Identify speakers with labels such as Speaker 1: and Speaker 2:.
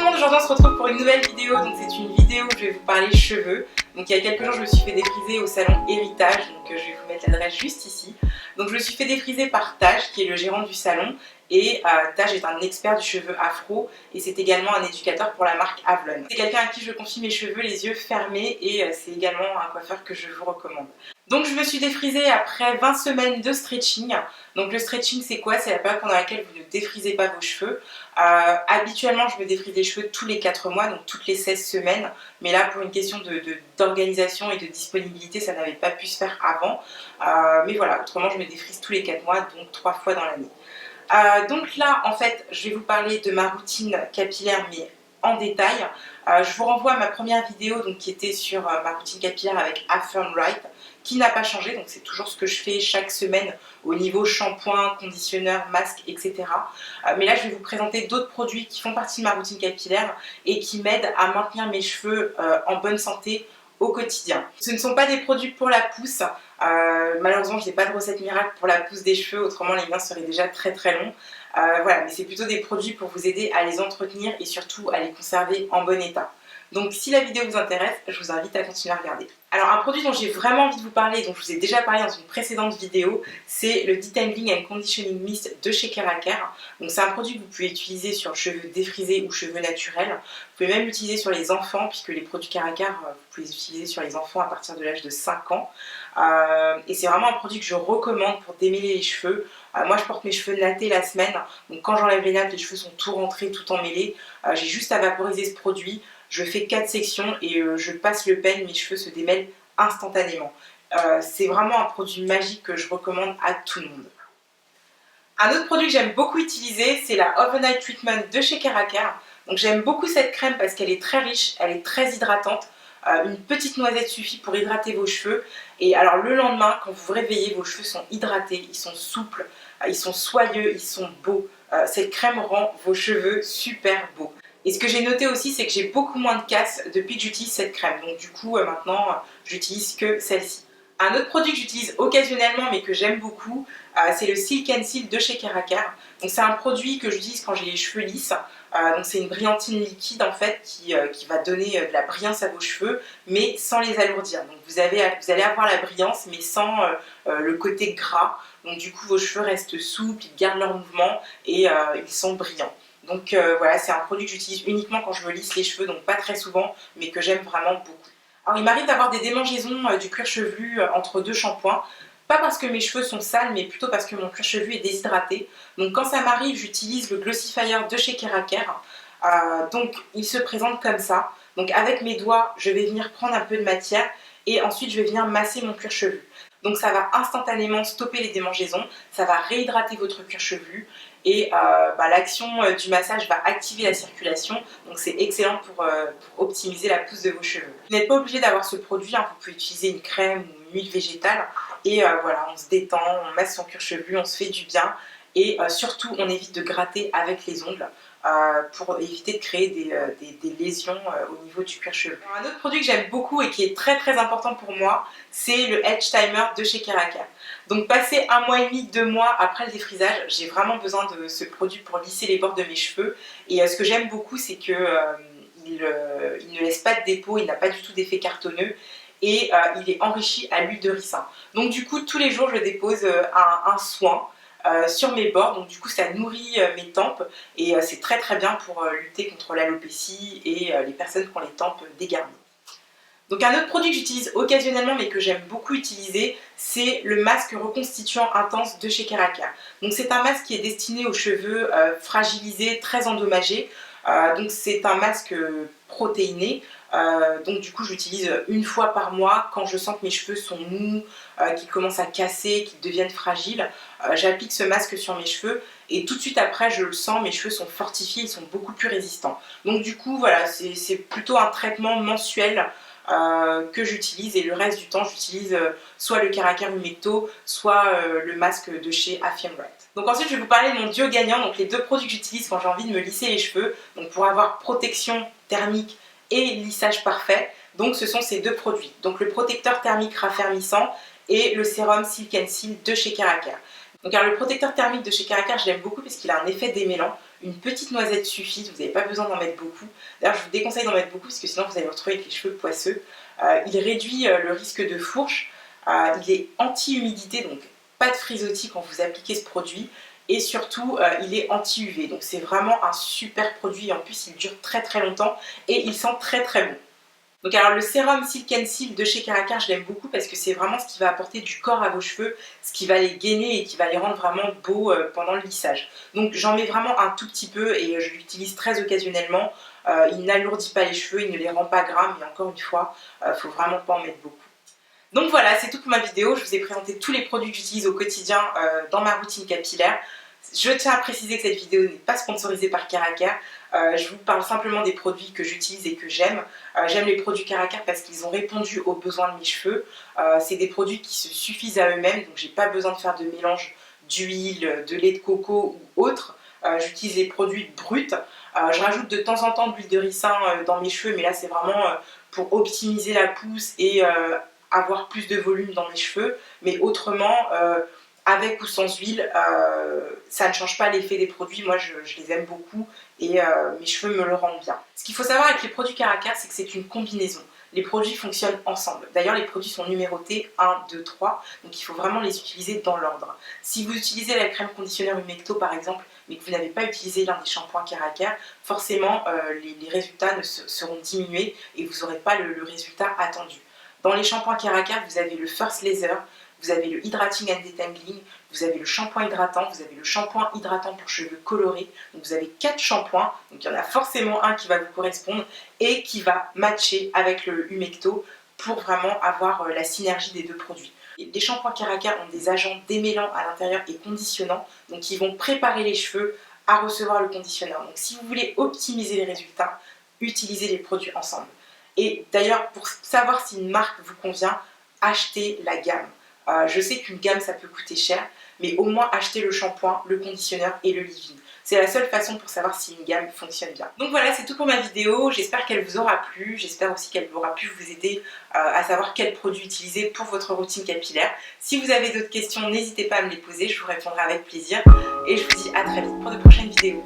Speaker 1: monde, aujourd'hui on se retrouve pour une nouvelle vidéo. Donc c'est une vidéo où je vais vous parler cheveux. Donc il y a quelques jours je me suis fait défriser au salon Héritage, donc je vais vous mettre l'adresse juste ici. Donc je me suis fait défriser par Taj qui est le gérant du salon. Et Taj est un expert du cheveu afro et c'est également un éducateur pour la marque Avlon. C'est quelqu'un à qui je confie mes cheveux les yeux fermés et c'est également un coiffeur que je vous recommande. Donc je me suis défrisée après 20 semaines de stretching. Donc le stretching c'est quoi? C'est la période pendant laquelle vous ne défrisez pas vos cheveux. Habituellement je me défrise les cheveux tous les 4 mois, donc toutes les 16 semaines. Mais là pour une question d'organisation et de disponibilité ça n'avait pas pu se faire avant. Mais voilà, autrement je me défrise tous les 4 mois, donc 3 fois dans l'année. Donc là en fait je vais vous parler de ma routine capillaire mais en détail. Je vous renvoie à ma première vidéo donc, qui était sur ma routine capillaire avec Affirm Right qui n'a pas changé, donc c'est toujours ce que je fais chaque semaine au niveau shampoing, conditionneur, masque, etc. Mais là je vais vous présenter d'autres produits qui font partie de ma routine capillaire et qui m'aident à maintenir mes cheveux en bonne santé au quotidien. Ce ne sont pas des produits pour la pousse, malheureusement je n'ai pas de recette miracle pour la pousse des cheveux, autrement les miens seraient déjà très longs. Voilà, mais c'est plutôt des produits pour vous aider à les entretenir et surtout à les conserver en bon état. Donc si la vidéo vous intéresse, je vous invite à continuer à regarder. Alors un produit dont j'ai vraiment envie de vous parler, dont je vous ai déjà parlé dans une précédente vidéo, c'est le Detangling and Conditioning Mist de chez Keraker. Donc c'est un produit que vous pouvez utiliser sur cheveux défrisés ou cheveux naturels. Vous pouvez même l'utiliser sur les enfants, puisque les produits Keraker, vous pouvez les utiliser sur les enfants à partir de l'âge de 5 ans. Et c'est vraiment un produit que je recommande pour démêler les cheveux. Moi je porte mes cheveux nattés la semaine, donc quand j'enlève les nattes, les cheveux sont tout rentrés, tout emmêlés. J'ai juste à vaporiser ce produit. Je fais 4 sections et je passe le peigne, mes cheveux se démêlent instantanément. C'est vraiment un produit magique que je recommande à tout le monde. Un autre produit que j'aime beaucoup utiliser, c'est la Overnight Treatment de chez Keraker. Donc j'aime beaucoup cette crème parce qu'elle est très riche, elle est très hydratante. Une petite noisette suffit pour hydrater vos cheveux. Et alors le lendemain, quand vous vous réveillez, vos cheveux sont hydratés, ils sont souples, ils sont soyeux, ils sont beaux. Cette crème rend vos cheveux super beaux. Et ce que j'ai noté aussi, c'est que j'ai beaucoup moins de casse depuis que j'utilise cette crème. Donc du coup, maintenant, j'utilise que celle-ci. Un autre produit que j'utilise occasionnellement, mais que j'aime beaucoup, c'est le Silk and Seal de chez Keraker. Donc c'est un produit que j'utilise quand j'ai les cheveux lisses. Donc c'est une brillantine liquide en fait qui va donner de la brillance à vos cheveux, mais sans les alourdir. Donc vous allez avoir la brillance, mais sans le côté gras. Donc du coup, vos cheveux restent souples, ils gardent leur mouvement et ils sont brillants. Donc voilà, c'est un produit que j'utilise uniquement quand je me lisse les cheveux, donc pas très souvent, mais que j'aime vraiment beaucoup. Alors il m'arrive d'avoir des démangeaisons du cuir chevelu entre deux shampoings, pas parce que mes cheveux sont sales, mais plutôt parce que mon cuir chevelu est déshydraté. Donc quand ça m'arrive, j'utilise le Glossifier de chez Keraker. Donc il se présente comme ça. Donc avec mes doigts, je vais venir prendre un peu de matière et ensuite je vais venir masser mon cuir chevelu. Donc ça va instantanément stopper les démangeaisons, ça va réhydrater votre cuir chevelu et l'action du massage va activer la circulation, donc c'est excellent pour optimiser la pousse de vos cheveux. Vous n'êtes pas obligé d'avoir ce produit, hein. Vous pouvez utiliser une crème ou une huile végétale et voilà, on se détend, on masse son cuir chevelu, on se fait du bien et surtout on évite de gratter avec les ongles. Pour éviter de créer des lésions au niveau du cuir chevelu. Un autre produit que j'aime beaucoup et qui est très important pour moi, c'est le Edge Timer de chez Keraker. Donc passé 1 mois et demi, 2 mois après le défrisage, j'ai vraiment besoin de ce produit pour lisser les bords de mes cheveux. Et ce que j'aime beaucoup, c'est qu'il ne laisse pas de dépôt, il n'a pas du tout d'effet cartonneux. Et il est enrichi à l'huile de ricin. Donc du coup, tous les jours, je dépose un soin sur mes bords, donc du coup ça nourrit mes tempes et c'est très bien pour lutter contre l'alopécie et les personnes qui ont les tempes dégarnies. Donc un autre produit que j'utilise occasionnellement mais que j'aime beaucoup utiliser, c'est le masque reconstituant intense de chez Keraker. Donc c'est un masque qui est destiné aux cheveux fragilisés, très endommagés. Donc c'est un masque protéiné. Donc du coup j'utilise une fois par mois quand je sens que mes cheveux sont mous, qu'ils commencent à casser, qu'ils deviennent fragiles. J'applique ce masque sur mes cheveux et tout de suite après je le sens, mes cheveux sont fortifiés, ils sont beaucoup plus résistants. Donc du coup voilà, c'est plutôt un traitement mensuel que j'utilise et le reste du temps j'utilise soit le Keraker Humecto, soit le masque de chez Affirm Right. Donc ensuite je vais vous parler de mon duo gagnant, donc les deux produits que j'utilise quand j'ai envie de me lisser les cheveux, donc pour avoir protection thermique et lissage parfait. Donc ce sont ces deux produits, donc le protecteur thermique raffermissant et le sérum Silk and Seal de chez Keraker. Donc alors, le protecteur thermique de chez Keraker, je l'aime beaucoup parce qu'il a un effet démêlant, Une petite noisette suffit, vous n'avez pas besoin d'en mettre beaucoup. D'ailleurs, je vous déconseille d'en mettre beaucoup parce que sinon vous allez vous retrouver avec les cheveux poisseux. Il réduit le risque de fourche, il est anti-humidité, donc pas de frisottis quand vous appliquez ce produit. Et surtout, il est anti-UV, donc c'est vraiment un super produit. En plus, il dure très très longtemps et il sent très très bon. Donc alors le sérum Silk and Seal de chez Caracar, je l'aime beaucoup parce que c'est vraiment ce qui va apporter du corps à vos cheveux, ce qui va les gainer et qui va les rendre vraiment beaux pendant le lissage. Donc j'en mets vraiment un tout petit peu et je l'utilise très occasionnellement. Il n'alourdit pas les cheveux, il ne les rend pas gras, mais encore une fois, il ne faut vraiment pas en mettre beaucoup. Donc voilà, c'est tout pour ma vidéo. Je vous ai présenté tous les produits que j'utilise au quotidien dans ma routine capillaire. Je tiens à préciser que cette vidéo n'est pas sponsorisée par Caracar. Je vous parle simplement des produits que j'utilise et que j'aime. J'aime les produits Caracar parce qu'ils ont répondu aux besoins de mes cheveux. C'est des produits qui se suffisent à eux-mêmes, donc j'ai pas besoin de faire de mélange d'huile, de lait de coco ou autre. J'utilise les produits bruts. Je rajoute de temps en temps de l'huile de ricin dans mes cheveux, mais là c'est vraiment pour optimiser la pousse et avoir plus de volume dans mes cheveux. Mais autrement, avec ou sans huile, ça ne change pas l'effet des produits. Moi je les aime beaucoup et mes cheveux me le rendent bien. Ce qu'il faut savoir avec les produits Caracar, c'est que c'est une combinaison. Les produits fonctionnent ensemble. D'ailleurs, les produits sont numérotés 1, 2, 3, donc il faut vraiment les utiliser dans l'ordre. Si vous utilisez la crème conditionneur Humecto par exemple, mais que vous n'avez pas utilisé l'un des shampoings Caracar, forcément les résultats seront diminués et vous n'aurez pas le résultat attendu. Dans les shampoings Caracar, vous avez le First Laser, vous avez le Hydrating and Detangling, vous avez le shampoing hydratant, vous avez le shampoing hydratant pour cheveux colorés. Donc vous avez 4 shampoings, donc il y en a forcément un qui va vous correspondre et qui va matcher avec le Humecto pour vraiment avoir la synergie des deux produits. Les shampoings Caracar ont des agents démêlants à l'intérieur et conditionnants, donc ils vont préparer les cheveux à recevoir le conditionneur. Donc si vous voulez optimiser les résultats, utilisez les produits ensemble. Et d'ailleurs, pour savoir si une marque vous convient, achetez la gamme. Je sais qu'une gamme ça peut coûter cher, mais au moins achetez le shampoing, le conditionneur et le leave-in. C'est la seule façon pour savoir si une gamme fonctionne bien. Donc voilà, c'est tout pour ma vidéo. J'espère qu'elle vous aura plu. J'espère aussi qu'elle aura pu vous aider à savoir quel produit utiliser pour votre routine capillaire. Si vous avez d'autres questions, n'hésitez pas à me les poser. Je vous répondrai avec plaisir. Et je vous dis à très vite pour de prochaines vidéos.